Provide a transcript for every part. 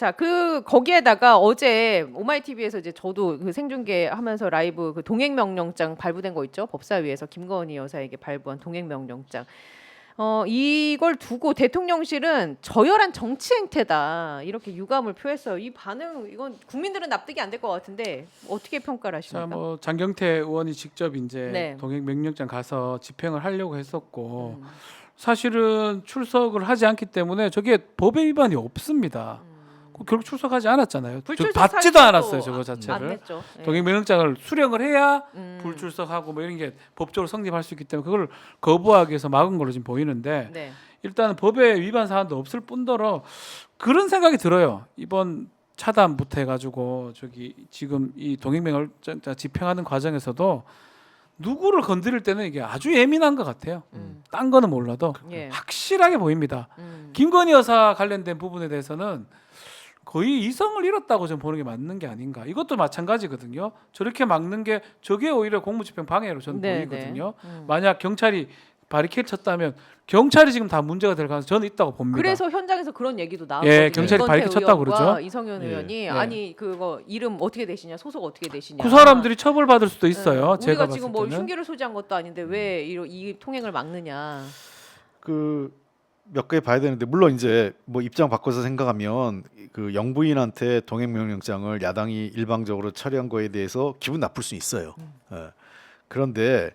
자, 거기에다가 어제 오마이TV에서 이제 저도 그 생중계하면서 라이브 그 동행명령장 발부된 거 있죠? 법사위에서 김건희 여사에게 발부한 동행명령장. 이걸 두고 대통령실은 저열한 정치 행태다 이렇게 유감을 표했어요. 이 반응 이건 국민들은 납득이 안 될 것 같은데 어떻게 평가를 자, 하십니까? 뭐 장경태 의원이 직접 이제 네. 동행 명령장 가서 집행을 하려고 했었고 사실은 출석을 하지 않기 때문에 저게 법의 위반이 없습니다. 결국 출석하지 않았잖아요. 불출석 받지도 사유도 않았어요, 저거 안 자체를. 냈죠. 예. 동행 명령장을 수령을 해야 불출석하고 뭐 이런 게 법적으로 성립할 수 있기 때문에 그걸 거부하기 위해서 막은 걸로 지금 보이는데 네. 일단 법의 위반 사안도 없을 뿐더러 그런 생각이 들어요. 이번 차단부터 해가지고 저기 지금 이 동행명령장 집행하는 과정에서도 누구를 건드릴 때는 이게 아주 예민한 것 같아요. 딴 거는 몰라도 예. 확실하게 보입니다. 김건희 여사 관련된 부분에 대해서는 거의 이성을 잃었다고 저는 보는 게 맞는 게 아닌가. 이것도 마찬가지거든요. 저렇게 막는 게 저게 오히려 공무집행 방해로 저는 네, 보이거든요. 네. 만약 경찰이 바리케이드 쳤다면 경찰이 지금 다 문제가 될 가능성이 저는 있다고 봅니다. 그래서 현장에서 그런 얘기도 나왔거든요. 예, 경찰이 이건태 바리케이드 쳤다고 의원과 그러죠. 이성현 예. 의원이 예. 아니 그거 이름 어떻게 되시냐, 소속 어떻게 되시냐. 그 사람들이 처벌받을 수도 있어요. 예. 제가 우리가 봤을 지금 뭐 때는. 흉기를 소지한 것도 아닌데 왜 이 통행을 막느냐. 그 몇 개 봐야 되는데 물론 이제 뭐 입장 바꿔서 생각하면 그 영부인한테 동행명령장을 야당이 일방적으로 처리한 거에 대해서 기분 나쁠 수 있어요. 예. 그런데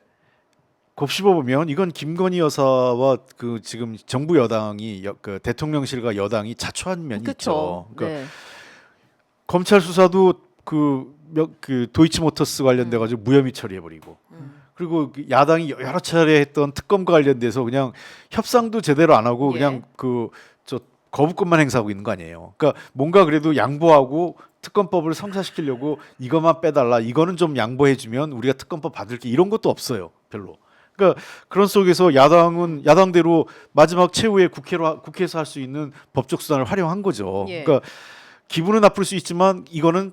곱씹어 보면 이건 김건희 여사와 그 지금 정부 여당이 그 대통령실과 여당이 자초한 면이 그렇죠. 있죠. 그러니까 네. 검찰 수사도 그 도이치모터스 관련돼 가지고 무혐의 처리해 버리고. 그리고 그 야당이 여러 차례 했던 특검과 관련돼서 그냥 협상도 제대로 안 하고 예. 그냥 그 저 거부권만 행사하고 있는 거 아니에요. 그러니까 뭔가 그래도 양보하고 특검법을 성사시키려고 이것만 빼달라. 이거는 좀 양보해주면 우리가 특검법 받을게 이런 것도 없어요. 별로. 그러니까 그런 속에서 야당은 야당대로 마지막 최후의 국회에서 할 수 있는 법적 수단을 활용한 거죠. 예. 그러니까 기분은 나쁠 수 있지만 이거는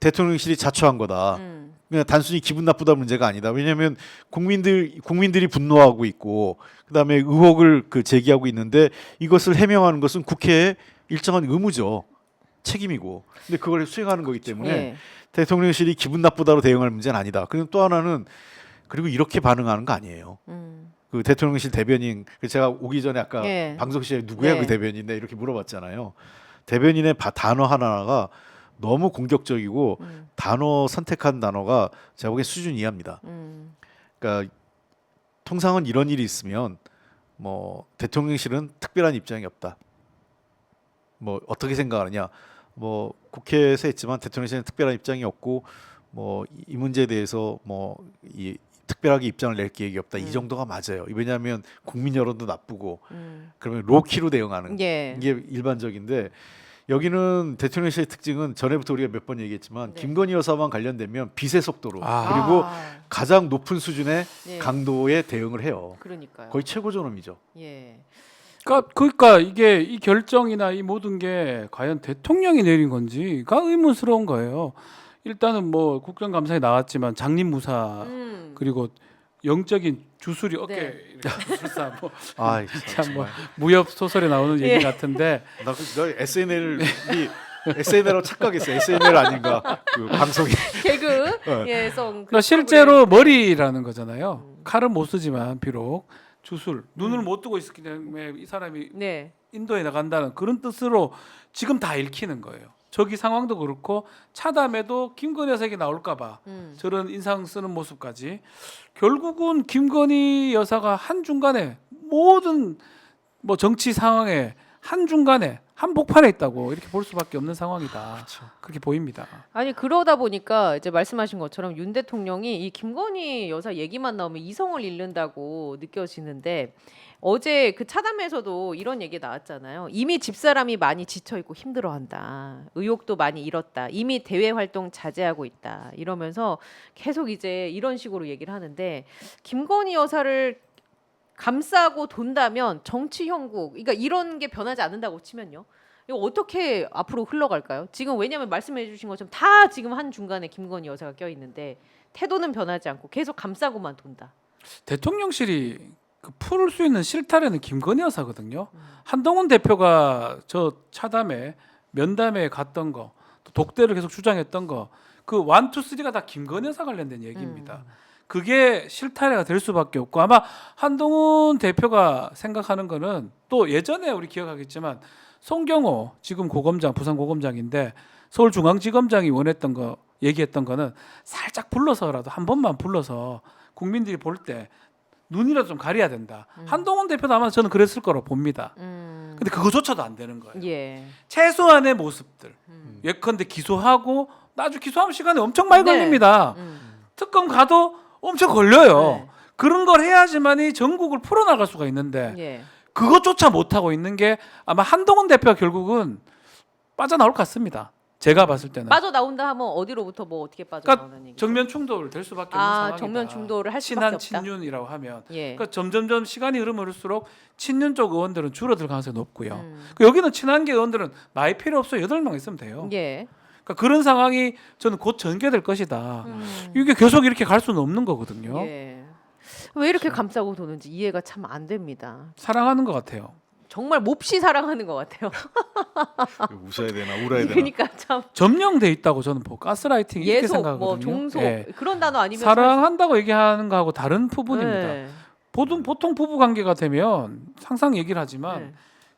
대통령실이 자초한 거다. 그냥 단순히 기분 나쁘다 문제가 아니다. 왜냐하면 국민들이 분노하고 있고 그다음에 의혹을 제기하고 있는데 이것을 해명하는 것은 국회의 일정한 의무죠. 책임이고. 근데 그걸 수행하는 거기 때문에 예. 대통령실이 기분 나쁘다로 대응할 문제는 아니다. 그리고 또 하나는 그리고 이렇게 반응하는 거 아니에요. 그 대통령실 대변인 제가 오기 전에 아까 예. 방송 시간에 누구야 네. 그 대변인 이렇게 물어봤잖아요. 대변인의 단어 하나가 너무 공격적이고 단어 선택한 단어가 제가 보기엔 수준 이하입니다. 그러니까 통상은 이런 일이 있으면 뭐 대통령실은 특별한 입장이 없다. 뭐 어떻게 생각하느냐. 뭐 국회에서 했지만 대통령실은 특별한 입장이 없고 뭐 이 문제에 대해서 뭐 이 특별하게 입장을 낼 계획이 없다. 이 정도가 맞아요. 왜냐하면 국민 여론도 나쁘고 그러면 로키로 대응하는 예. 이게 일반적인데 여기는 대통령실의 특징은 전에부터 우리가 몇 번 얘기했지만 네. 김건희 여사만 관련되면 빛의 속도로 아. 그리고 아, 가장 높은 수준의 예. 강도의 대응을 해요. 그러니까요. 거의 최고 존엄이죠. 예. 그러니까 이게 이 결정이나 이 모든 게 과연 대통령이 내린 건지가 의문스러운 거예요. 일단은 뭐 국정감사에 나왔지만 장립무사 그리고 영적인 주술이 어깨 네. 이렇게 주술사 뭐 아, 참 뭐 무협 소설에 나오는 예. 얘기 같은데 나 SNL이 SNL로 착각했어. SNL 아닌가 그 방송이. 개그 어. 예성. 그러니까 실제로 머리라는 거잖아요. 칼은 못 쓰지만 비록 주술 눈을 못 뜨고 있었기 때문에 이 사람이 네. 인도에 나간다는 그런 뜻으로 지금 다 읽히는 거예요. 저기 상황도 그렇고 차담에도 김건희 여사에게 나올까봐 저런 인상 쓰는 모습까지 결국은 김건희 여사가 한 중간에 모든 뭐 정치 상황에 한 중간에 한복판에 있다고 이렇게 볼 수밖에 없는 상황이다. 그렇게 보입니다. 아니 그러다 보니까 이제 말씀하신 것처럼 윤 대통령이 이 김건희 여사 얘기만 나오면 이성을 잃는다고 느껴지는데 어제 그 차담에서도 이런 얘기 나왔잖아요. 이미 집사람이 많이 지쳐 있고 힘들어한다. 의욕도 많이 잃었다. 이미 대외 활동 자제하고 있다. 이러면서 계속 이제 이런 식으로 얘기를 하는데 김건희 여사를 감싸고 돈다면 정치 형국, 그러니까 이런 게 변하지 않는다고 치면요. 이거 어떻게 앞으로 흘러갈까요? 지금 왜냐하면 말씀해주신 것처럼 다 지금 한 중간에 김건희 여사가 껴 있는데 태도는 변하지 않고 계속 감싸고만 돈다. 대통령실이 그 풀을 수 있는 실타래는 김건희 여사거든요. 한동훈 대표가 저 차담에 면담에 갔던 거, 또 독대를 계속 주장했던 거, 그 1, 2, 3가 다 김건희 여사 관련된 얘기입니다. 그게 실타래가 될 수밖에 없고 아마 한동훈 대표가 생각하는 거는 또 예전에 우리 기억하겠지만 송경호 지금 고검장 부산 고검장인데 서울중앙지검장이 원했던 거 얘기했던 거는 살짝 불러서라도 한 번만 불러서 국민들이 볼 때 눈이라도 좀 가려야 된다. 한동훈 대표도 아마 저는 그랬을 거라고 봅니다. 근데 그거조차도 안 되는 거예요. 예. 최소한의 모습들. 예컨대 기소하고 나중에 기소하면 시간이 엄청 많이 네. 걸립니다. 특검 가도 엄청 걸려요. 네. 그런 걸 해야지만이 전국을 풀어나갈 수가 있는데 예. 그것조차 못하고 있는 게 아마 한동훈 대표가 결국은 빠져나올 것 같습니다. 제가 봤을 때는. 빠져나온다 하면 어디로부터 뭐 어떻게 그러니까 빠져나오는 얘기죠? 정면 충돌 될 수밖에 없는 상황이다. 정면 충돌을 할 수밖에 친한 없다. 친윤이라고 하면 예. 그러니까 점점점 시간이 흐를수록 친윤 쪽 의원들은 줄어들 가능성이 높고요. 여기는 친한계 의원들은 많이 필요 없어요. 8명 있으면 돼요. 예. 그러니까 그런 상황이 저는 곧 전개될 것이다. 이게 계속 이렇게 갈 수는 없는 거거든요. 예. 왜 이렇게 감싸고 도는지 이해가 참 안 됩니다. 사랑하는 것 같아요. 정말 몹시 사랑하는 것 같아요. 웃어야 되나 울어야 되나. 그러니까 참 점령돼 있다고 저는 보고 가스라이팅 이렇게 예속, 생각하거든요. 뭐 종속 예. 그런 단어 아니면 사랑한다고 얘기하는 거하고 다른 부분입니다. 네. 보통 부부 관계가 되면 항상 얘기를 하지만 네.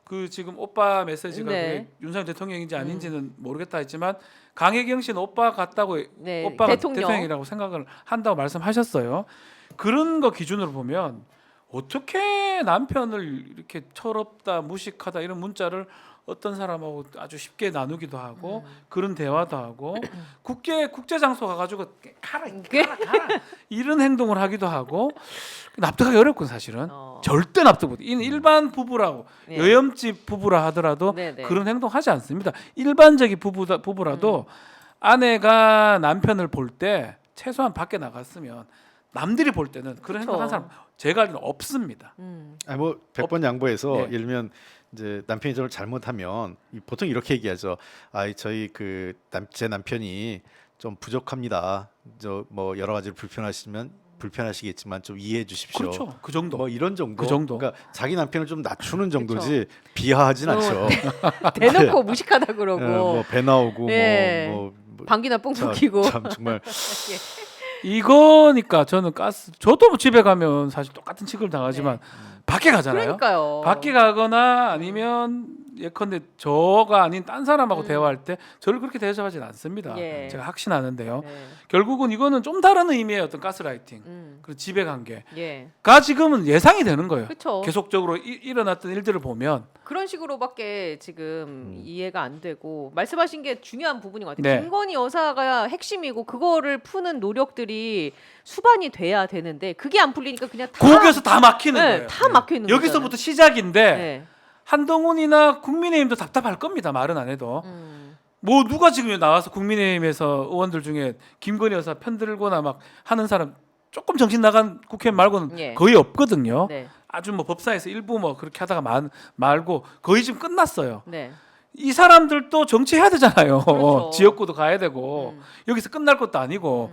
그 지금 오빠 메시지가 네. 그게 윤석열 대통령인지 아닌지는 모르겠다 했지만 강혜경 씨는 오빠 같다고 네. 오빠가 대통령. 대통령이라고 생각을 한다고 말씀하셨어요. 그런 거 기준으로 보면 어떻게 남편을 이렇게 철없다 무식하다 이런 문자를 어떤 사람하고 아주 쉽게 나누기도 하고 그런 대화도 하고 국제 장소 가가지고 가라 이런 행동을 하기도 하고 납득하기 어렵군 사실은. 절대 납득 못. 일반 부부라고 네. 여염집 부부라 하더라도 네네. 그런 행동 하지 않습니다. 일반적인 부부라도 아내가 남편을 볼 때 최소한 밖에 나갔으면 남들이 볼 때는 그런 그쵸. 행동 한 사람 제가 알기로는 없습니다. 아니 뭐 100번 양보해서 네. 예를 들면 이제 남편이 저를 잘못하면 보통 이렇게 얘기하죠. 아, 저희 제 남편이 좀 부족합니다. 저 뭐 여러 가지로 불편하시겠지만 좀 이해해 주십시오. 그렇죠. 그 정도. 뭐 이런 정도. 그 정도. 그러니까 자기 남편을 좀 낮추는 정도지 비하하진 않죠. 대놓고 무식하다 그러고 예, 뭐 배 나오고 예. 뭐 방귀나 뿡뿡 끼고 참 정말 이거니까 저는 저도 뭐 집에 가면 사실 똑같은 취급을 당하지만 밖에 가잖아요. 그러니까요. 밖에 가거나 아니면 예컨대 저가 아닌 딴 사람하고 대화할 때 저를 그렇게 대접하지는 않습니다. 예. 제가 확신하는데요. 네. 결국은 이거는 좀 다른 의미의 어떤 가스라이팅 그리고 지배 관계가 예. 지금은 예상이 되는 거예요. 그렇죠. 계속적으로 일어났던 일들을 보면 그런 식으로밖에 지금 이해가 안 되고 말씀하신 게 중요한 부분인 것 같아요. 네. 김건희 여사가 핵심이고 그거를 푸는 노력들이 수반이 돼야 되는데 그게 안 풀리니까 그냥 다 거기에서 다 막히는 네, 거예요. 다 막혀 있는 여기서부터 시작인데 네. 한동훈이나 국민의힘도 답답할 겁니다. 말은 안 해도. 뭐 누가 지금 나와서 국민의힘에서 의원들 중에 김건희 여사 편들거나 막 하는 사람 조금 정신 나간 국회의원 말고는 예. 거의 없거든요. 네. 아주 뭐 법사에서 일부 뭐 그렇게 하다가 말고 거의 지금 끝났어요. 네. 이 사람들도 정치해야 되잖아요. 그렇죠. 지역구도 가야 되고 여기서 끝날 것도 아니고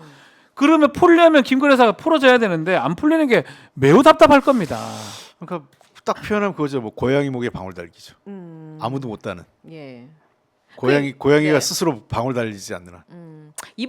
그러면 풀려면 김건희 여사가 풀어줘야 되는데 안 풀리는 게 매우 답답할 겁니다. 그러니까 딱 표현하면 그거죠. 뭐 고양이 목에 방울 달기죠. 아무도 못 따는. 예. 고양이가 네. 스스로 방울 달리지 않는 한.